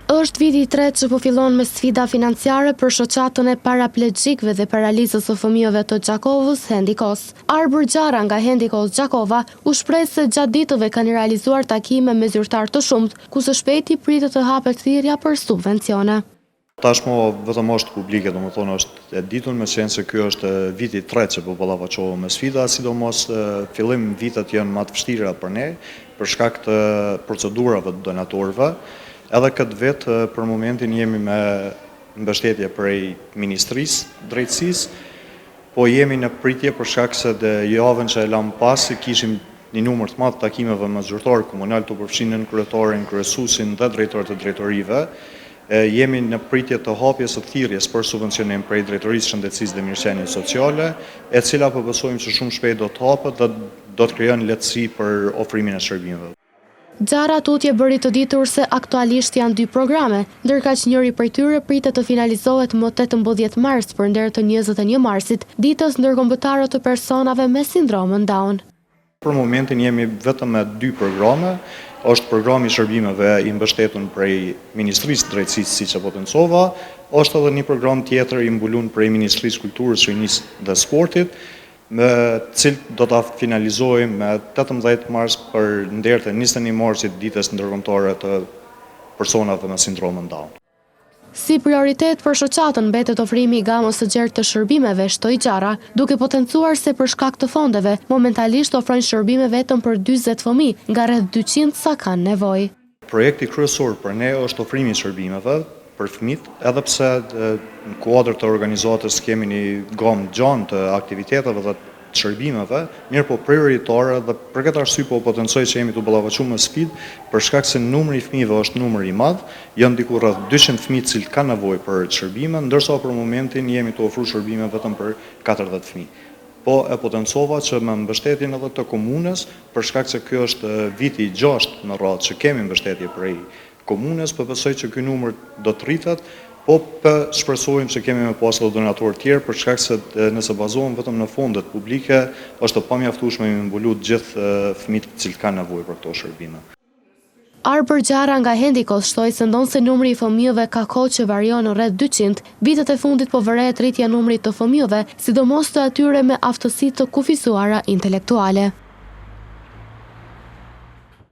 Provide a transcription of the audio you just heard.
Është viti i tretë që po fillon me sfida financiare për shoqatën e paraplegjikëve dhe paralizës së fëmijëve të Gjakovës, Hendikos. Arbër Gjara nga Hendikos Gjakova u shpreh se gjatë ditëve kanë realizuar takime me zyrtar të shumt, ku së shpejti pritet të hapet thirrja për subvencione. Tashmo vetëm është publike, domethënë është e ditur, me qenë se ky është viti i tretë që po ballafaqohem me sfida, sidomos fillim vitet janë më të vështira për ne për shkak të procedurave të donatorëve. Edhe këtë vetë për momentin jemi me mbështetje prej Ministrisë Drejtësisë, po jemi në pritje për shkak se javën që e lam pas kishim një numër të madh takimeve me zyrtarë komunal të përfshirën kryetarin, kryesuesin dhe drejtorët e drejtorive. Jemi në pritje të hapjes së thirrjes për subvencionim prej Drejtorisë Shëndetësisë dhe Mirëqenies Sociale, e cila po besojmë se shumë shpejt do të hapet dhe do të krijon lehtësi për ofrimin e shërbimeve. Gjara tutje bëri të ditur se aktualisht janë 2 programe, ndërkaq njëri prej tyre pritet të finalizohet më 18 mars përnder të 21 marsit, ditës ndërkombëtare të personave me sindromën Down. Për momentin jemi vetëm me 2 programe, është programi i shërbimeve i mbështetur prej Ministrisë Drejtësisë, siç e potencova, është edhe një program tjetër i mbuluar prej Ministrisë Kulturës, Rinjisë dhe Sportit, me cilë do ta finalizojmë me 18 mars për nder të 21 marsit, ditës ndërkombëtare të personave me sindromën Down. Si prioritet për shoqatën mbetet ofrimi i gamës së gjerë të shërbimeve, shtoi Gjara, duke potencuar se për shkak të fondeve, momentalisht ofrojnë shërbime vetëm për 40 fëmijë, nga rreth 200 sa kanë nevojë. Projekti kryesor për ne është ofrimi i shërbimeve për fëmijët, edhe pse në kuadër të organizatës kemi një gamë gjanë të aktiviteteve dhe të shërbimeve, mirë po prioritare, dhe për këtë arsye po potencoj që jemi të ballafaquar me sfidë, për shkak se numri i fëmijëve është numër i madh, janë diku rreth 200 fëmijë që kanë nevojë për shërbime, ndërsa për momentin jemi të ofruar shërbime vetëm për 40 fëmijë. Po e potencova që me mbështetjen edhe të komunës, për shkak se ky është viti i 6 në radhë që kemi mbështetje prej komunës, po besoj që ky numër do të rritet, po shpresojmë se kemi me pas edhe donatorë tjerë, për shkak se nëse bazohem vetëm në fondet publike, është e pamjaftueshme me mbulu të gjithë fëmijët që kanë nevojë për këto shërbime. Arbër Gjara nga Hendikos shtoi se ndonse numri i fëmijëve ka kohë që varion rreth 200, vitet e fundit po vërehet rritja numrit të fëmijëve, sidomos të atyre me aftësi të kufizuara intelektuale.